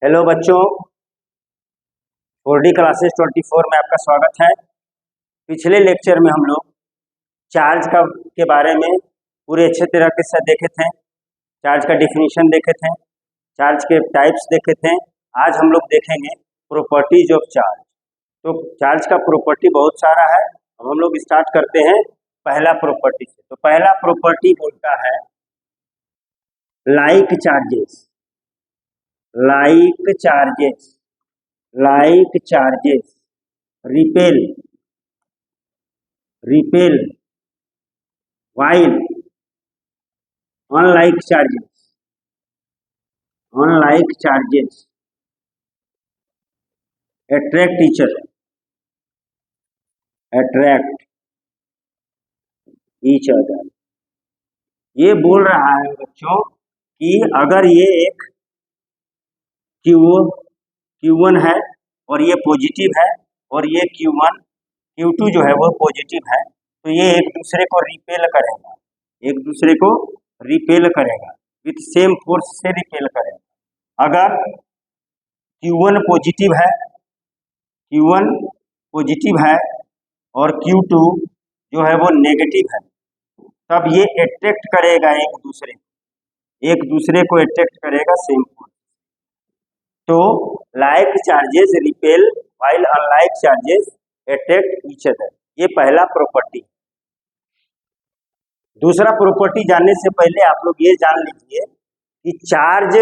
Hello बच्चों, 4D classes 24 में आपका स्वागत है। पिछले लेक्चर में हम लोग चार्ज के बारे में पूरे अच्छे तरीके से देखे थे। चार्ज का डिफिनीशन देखे थे, चार्ज के टाइप्स देखे थे। आज हम लोग देखेंगे प्रॉपर्टीज ऑफ चार्ज। तो चार्ज का प्रॉपर्टी बहुत सारा है। अब हम लोग स्टार्ट करते हैं पहला प्रॉपर्टी से। तो पहला प्रॉपर्टी बोलता है like charges, like charges repel while unlike charges attract each other। ये बोल रहा है बच्चों कि अगर ये एक Q1 है और ये पॉजिटिव है और ये Q2 जो है वो पॉजिटिव है, तो ये एक दूसरे को रिपेल करेगा, विथ सेम फोर्स से रिपेल करेगा। अगर Q1 पॉजिटिव है और Q2 जो है वो नेगेटिव है, तब ये अट्रैक्ट करेगा एक दूसरे को अट्रैक्ट करेगा सेम फोर्स। तो like charges repel while unlike charges attract each other, ये पहला प्रॉपर्टी। दूसरा प्रॉपर्टी जानने से पहले आप लोग ये जान लीजिए कि चार्ज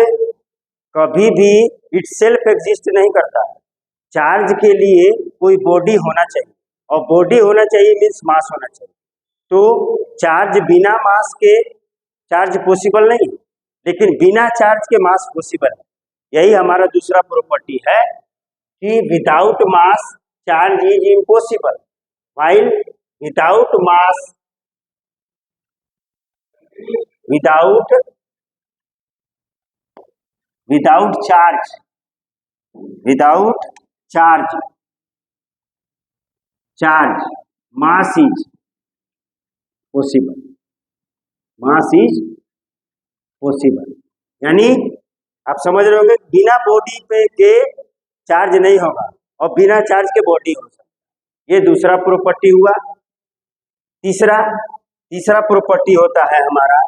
कभी भी इटसेल्फ एग्जिस्ट नहीं करता है। चार्ज के लिए कोई बॉडी होना चाहिए, और बॉडी होना चाहिए मीन्स मास होना चाहिए। तो चार्ज बिना मास के चार्ज पॉसिबल नहीं, लेकिन बिना चार्ज के मास पॉसिबल है। यही हमारा दूसरा प्रॉपर्टी है कि without mass charge is impossible, while without charge mass is possible. यानी आप समझ रहे होंगे, बिना बॉडी पे के चार्ज नहीं होगा और बिना चार्ज के बॉडी हो सकता है। ये दूसरा प्रॉपर्टी हुआ। तीसरा प्रॉपर्टी होता है हमारा,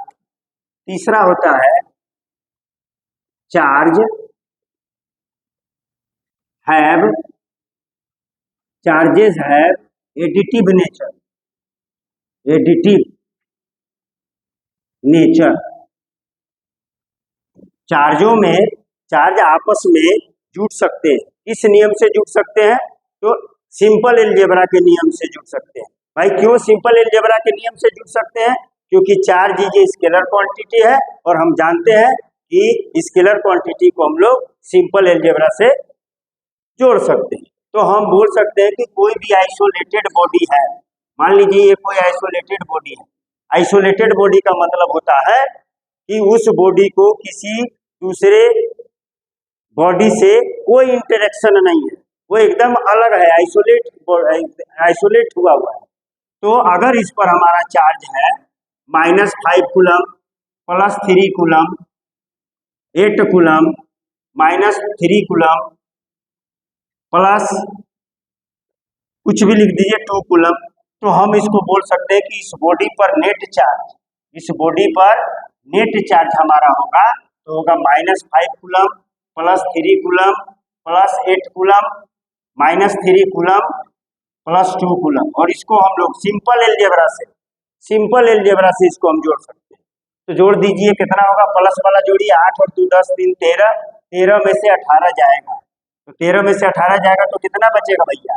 तीसरा होता है charges have additive nature. Charge आपस में जुड़ सकते हैं। किस नियम से जुड़ सकते हैं? तो सिंपल अलजेब्रा के नियम से जुड़ सकते हैं। भाई क्यों सिंपल अलजेब्रा के नियम से जुड़ सकते हैं? क्योंकि चार्ज ये स्केलर क्वांटिटी है और हम जानते हैं कि स्केलर क्वांटिटी को हम लोग सिंपल अलजेब्रा से जोड़ सकते हैं। तो हम बोल सकते हैं कि कोई भी आइसोलेटेड बॉडी है, मान लीजिए ये कोई आइसोलेटेड बॉडी है। आइसोलेटेड बॉडी का मतलब होता है कि उस बॉडी को किसी दूसरे बॉडी से कोई इंटरेक्शन नहीं है, वो एकदम अलग है, आइसोलेट हुआ है। तो अगर इस पर हमारा चार्ज है -5 coulomb, +3 coulomb, 8 coulomb, -3 coulomb, plus कुछ भी लिख दीजिए 2 कूलम, तो हम इसको बोल सकते हैं कि इस बॉडी पर नेट चार्ज हमारा होगा, तो होगा -5 coulomb, +3 coulomb, +8 coulomb, -3 coulomb, +2 coulomb. और इसको हम लोग सिंपल अलजेब्रा से इसको हम जोड़ सकते हैं। तो जोड़ दीजिए, कितना होगा? प्लस वाला जोड़िए, 8 और 2 10 3 13 में से 18 जाएगा। तो 13 में से 18 जाएगा तो कितना बचेगा भैया?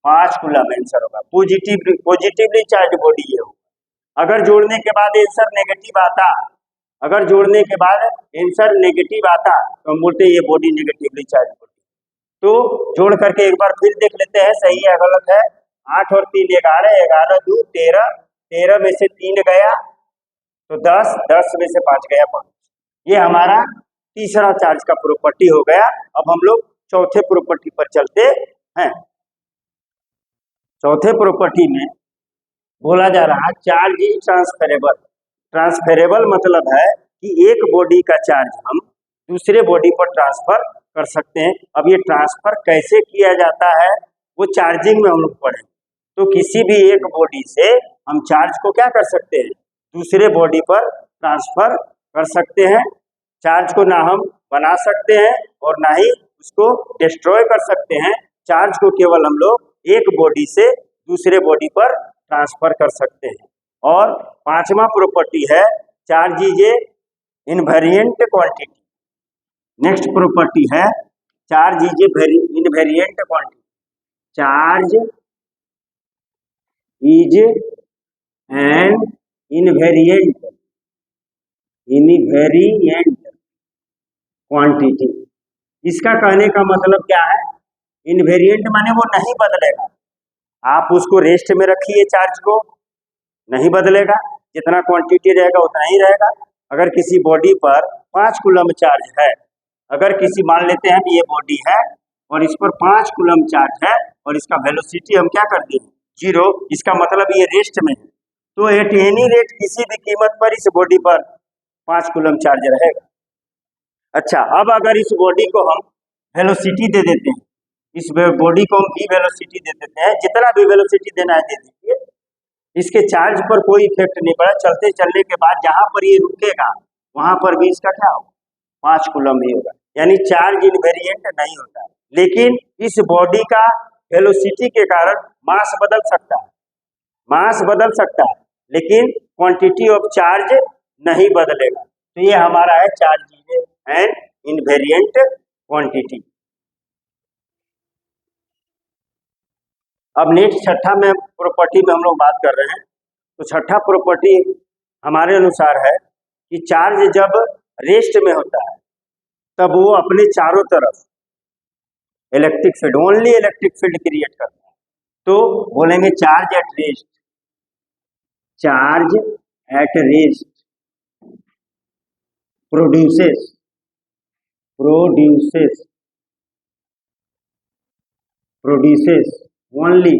5 कूलम आंसर होगा। पॉजिटिवली चार्ज बॉडी ये होगा। अगर जोड़ने के बाद आंसर नेगेटिव आता, तो हम बोलते हैं ये बॉडी नेगेटिवली चार्ज बॉडी। तो जोड़ करके एक बार फिर देख लेते हैं सही है गलत है। 8 और 3 11, 11 2 13, 13 में से 3 गया तो 10, 10 में से 5 गया 5। ये हमारा तीसरा चार्ज का प्रॉपर्टी हो गया। अब हम लोग चौथे प्रॉपर्टी पर चलते हैं। चौथे प्रॉपर्टी में बोला जा रहा है चार्ज इज ट्रांसफरेबल मतलब है कि एक बॉडी का चार्ज हम दूसरे बॉडी पर ट्रांसफर कर सकते हैं। अब ये ट्रांसफर कैसे किया जाता है वो चार्जिंग में हम लोग पढ़ें। तो किसी भी एक बॉडी से हम चार्ज को क्या कर सकते हैं, दूसरे बॉडी पर ट्रांसफर कर सकते हैं। चार्ज को ना हम बना सकते हैं और ना ही उसको डिस्ट्रॉय कर सकते हैं। चार्ज को केवल हम लोग एक बॉडी से दूसरे बॉडी पर ट्रांसफर कर सकते हैं। और पांचवा प्रॉपर्टी है charge is a invariant quantity. Next property है charge is a invariant quantity. Charge is an invariant quantity. इसका कहने का मतलब क्या है, इनवेरिएंट माने वो नहीं बदलेगा। आप उसको रेस्ट में रखिए, चार्ज को नहीं बदलेगा, जितना क्वांटिटी रहेगा उतना ही रहेगा। अगर किसी बॉडी पर 5 कूलम चार्ज है, अगर किसी मान लेते हैं कि ये बॉडी है और इस पर 5 कूलम चार्ज है और इसका वेलोसिटी हम क्या कर दें 0, इसका मतलब ये रेस्ट में है। तो एट एनी रेट किसी भी कीमत पर इस बॉडी पर 5 कूलम चार्ज रहेगा। अच्छा, अब अगर इस बॉडी को हम वेलोसिटी दे देते हैं, इस बॉडी को हम v वेलोसिटी दे देते हैं, जितना भी वेलोसिटी देना है दे दीजिए, इसके चार्ज पर कोई इफेक्ट नहीं पड़ा। चलते चलने के बाद जहां पर ये रुकेगा वहां पर भी इसका क्या होगा, 5 कूलम ही होगा। यानी चार्ज इनवेरिएंट नहीं होता है। लेकिन इस बॉडी का वेलोसिटी के कारण मास बदल सकता है, मास बदल सकता है, लेकिन क्वांटिटी ऑफ चार्ज नहीं बदलेगा। तो ये हमारा है चार्ज एंड इनवेरिएंट क्वांटिटी। अब नेक्स्ट छठा में प्रॉपर्टी में हम लोग बात कर रहे हैं। तो छठा प्रॉपर्टी हमारे अनुसार है कि चार्ज जब रेस्ट में होता है तब वो अपने चारों तरफ electric field, only electric field create करता है। तो बोलेंगे charge at rest, charge at rest produces only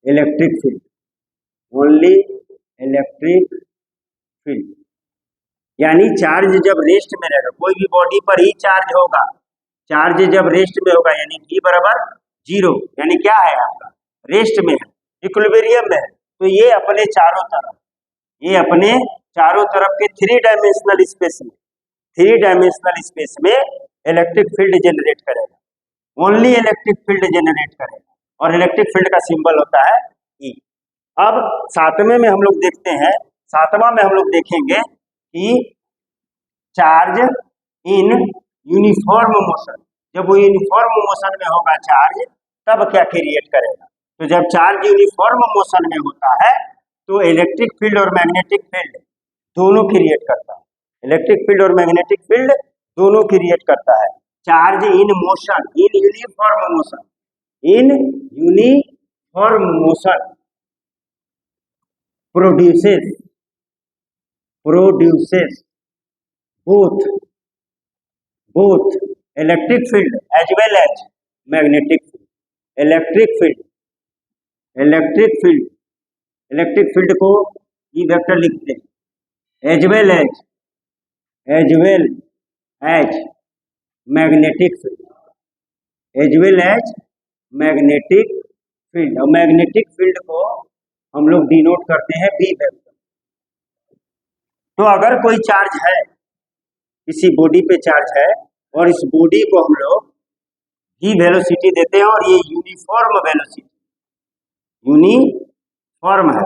electric field, only electric field. यानी चार्ज जब रेस्ट में रहेगा, कोई भी बॉडी पर ही चार्ज होगा, चार्ज जब रेस्ट में होगा यानी v बराबर 0, यानी क्या है आपका रेस्ट में है, इक्विलिब्रियम में है। तो ये अपने चारों तरफ, ये अपने चारों तरफ के 3 डायमेंशनल स्पेस में, 3 डायमेंशनल स्पेस में इलेक्ट्रिक फील्ड जनरेट करेगा, ओनली इलेक्ट्रिक फील्ड जनरेट करेगा। और इलेक्ट्रिक फील्ड का सिंबल होता है E। अब सातवें में हम लोग देखते हैं, सातवां में हम लोग देखेंगे कि चार्ज इन यूनिफॉर्म मोशन, जब वो यूनिफॉर्म मोशन में होगा चार्ज तब क्या क्रिएट करेगा। तो जब चार्ज यूनिफॉर्म मोशन में होता है तो इलेक्ट्रिक फील्ड और मैग्नेटिक फील्ड दोनों क्रिएट करता है, इलेक्ट्रिक फील्ड और मैग्नेटिक फील्ड दोनों क्रिएट करता है। Charge in motion, in uniform motion, in uniform motion produces both electric field as well as magnetic field। Electric field को ई वेक्टर लिखते हैं as well as magnetic field, as well as magnetic field. और magnetic field को हम लोग denote करते हैं B vector. तो अगर कोई चार्ज है, किसी बॉडी पे चार्ज है और इस बॉडी को हम लोग v वेलोसिटी देते हैं और ये यूनिफॉर्म वेलोसिटी, यूनिफॉर्म है,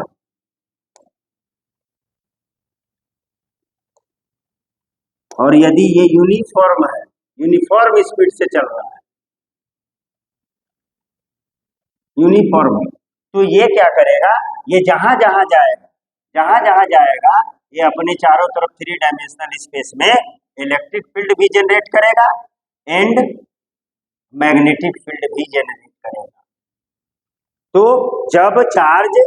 और यदि ये यूनिफॉर्म है, यूनिफॉर्म स्पीड से चल रहा है, यूनिफॉर्म, तो ये क्या करेगा, ये जहां जहां जाएगा ये अपने चारों तरफ 3 डायमेंशनल स्पेस में इलेक्ट्रिक फील्ड भी जनरेट करेगा एंड मैग्नेटिक फील्ड भी जनरेट करेगा। तो जब चार्ज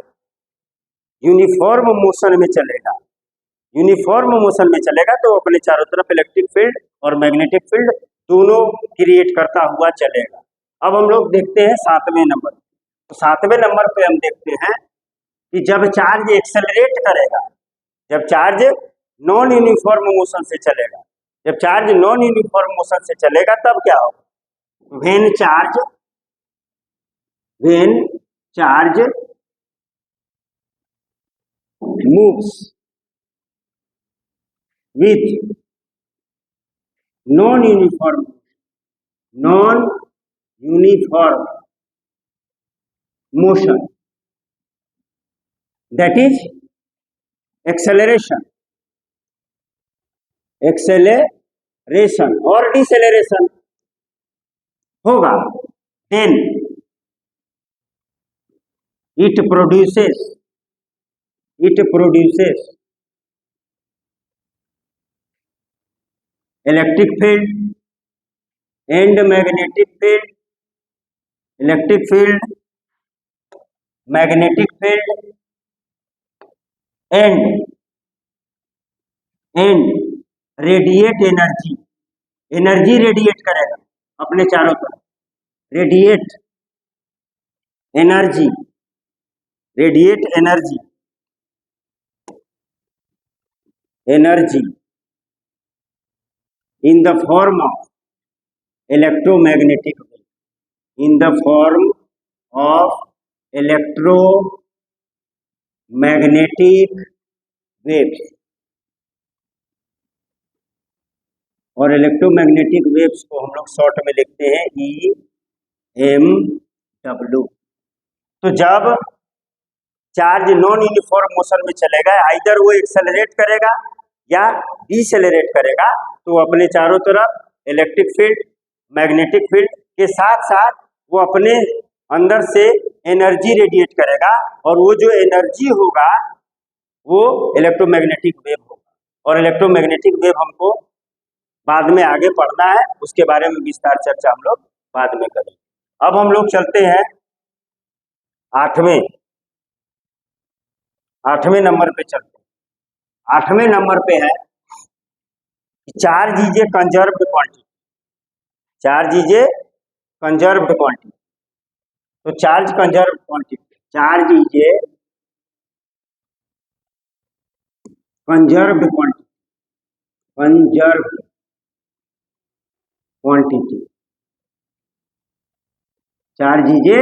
यूनिफॉर्म मोशन में चलेगा, यूनिफॉर्म मोशन में चलेगा तो अपने चारों तरफ इलेक्ट्रिक फील्ड और मैग्नेटिक फील्ड दोनों क्रिएट करता हुआ चलेगा। अब हम लोग देखते हैं 7वें नंबर। तो 7वें नंबर पे हम देखते हैं कि जब चार्ज एक्सेलरेट करेगा, जब चार्ज नॉन यूनिफॉर्म मोशन से चलेगा, जब चार्ज नॉन यूनिफॉर्म मोशन से चलेगा तब क्या होगा? When charge moves with non-uniform motion, that is acceleration और deceleration होगा, then it produces electric field and magnetic field, and radiate energy radiate करेगा अपने चारों तरफ, radiate energy in the form of electromagnetic waves, और इलेक्ट्रोमैग्नेटिक वेव्स को हम लोग शॉर्ट में लिखते हैं EMW। तो जब चार्ज नॉन यूनिफॉर्म मोशन में चलेगा, आइदर वो एक्सेलरेट करेगा या डिसेलरेट करेगा, तो अपने चारों तरफ इलेक्ट्रिक फील्ड, मैग्नेटिक फील्ड के साथ साथ वो अपने अंदर से एनर्जी रेडिएट करेगा, और वो जो एनर्जी होगा वो इलेक्ट्रोमैग्नेटिक वेव होगा। और इलेक्ट्रोमैग्नेटिक वेव हमको बाद में आगे पढ़ना है, उसके बारे में विस्तार चर्चा हम लोग बाद में करेंगे। अब हम लोग चलते हैं आठवें नंबर पे चलते हैं। 8वें नंबर पे है charge is a conserved quantity. तो charge conserved quantity, charge is a conserved quantity, charge is a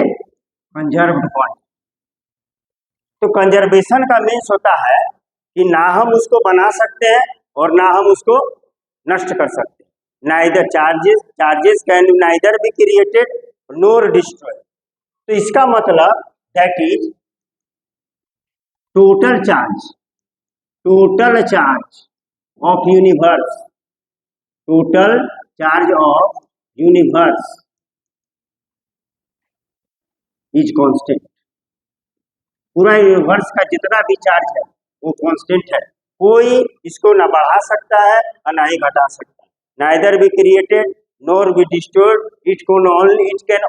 conserved quantity. तो कंजर्वेशन का मीन्स होता है कि ना हम उसको बना सकते हैं और ना हम उसको नष्ट कर सकते हैं। Neither charges can neither be created NOR destroyed. तो इसका मतलब that is total charge of universe, is constant. पूरा यूनिवर्स का जितना भी चार्ज है वो कांस्टेंट है, कोई इसको ना बढ़ा सकता है और ना ही घटा सकता है। Neither be created nor be destroyed, it can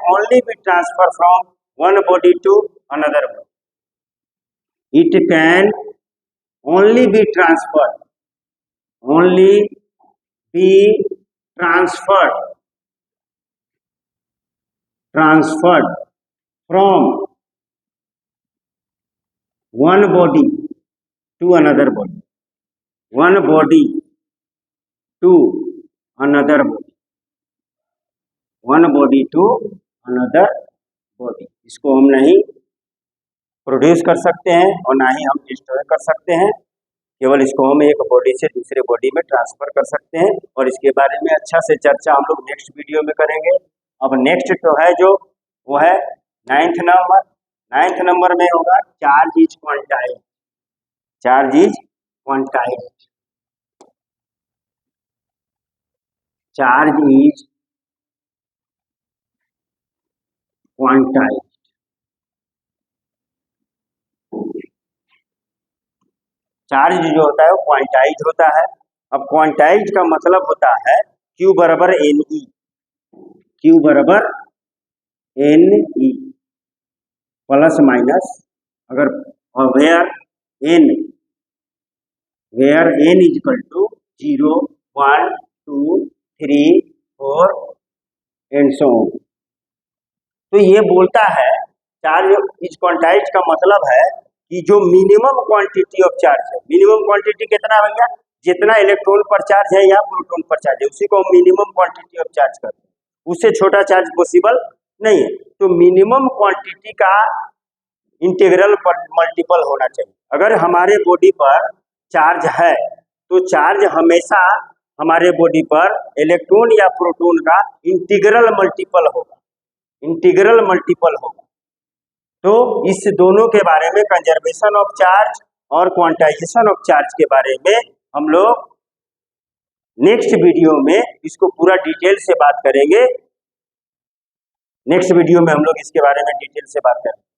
only be transfer from one body to another body. It can only be transferred from one body to another body, इसको हम नहीं प्रोड्यूस कर सकते हैं और ना ही हम डिस्ट्रॉय कर सकते हैं, केवल इसको हम एक बॉडी से दूसरे बॉडी में ट्रांसफर कर सकते हैं। और इसके बारे में अच्छा से चर्चा हम लोग नेक्स्ट वीडियो में करेंगे। अब नेक्स्ट तो है जो वो है 9th नंबर। 9th नंबर में होगा चार्ज इज क्वांटाइज्ड। चार्ज जो होता है वो क्वांटाइज होता है। अब क्वांटाइज का मतलब होता है Q बराबर NE, प्लस माइनस, अगर where n equal to 0, 1, 2, 3, 4 and so on. तो ये बोलता है चार्ज इज क्वांटाइज का मतलब है कि जो मिनिमम क्वांटिटी ऑफ चार्ज है, मिनिमम क्वांटिटी कितना भैया जितना इलेक्ट्रॉन पर चार्ज है या प्रोटॉन पर चार्ज है उसी को मिनिमम क्वांटिटी ऑफ चार्ज करते हैं। उससे छोटा चार्ज पॉसिबल नहीं है। तो मिनिमम क्वांटिटी का इंटीग्रल मल्टीपल होना चाहिए। अगर हमारे बॉडी पर चार्ज है तो चार्ज हमेशा हमारे बॉडी पर इलेक्ट्रॉन या प्रोटॉन का इंटीग्रल मल्टीपल होगा, इंटीग्रल मल्टीपल होगा। तो इस दोनों के बारे में, कंजर्वेशन ऑफ चार्ज और क्वांटाइजेशन ऑफ चार्ज के बारे में हम लोग नेक्स्ट वीडियो में इसको पूरा डिटेल से बात करेंगे। नेक्स्ट वीडियो में हम लोग इसके बारे में डिटेल से बात करेंगे।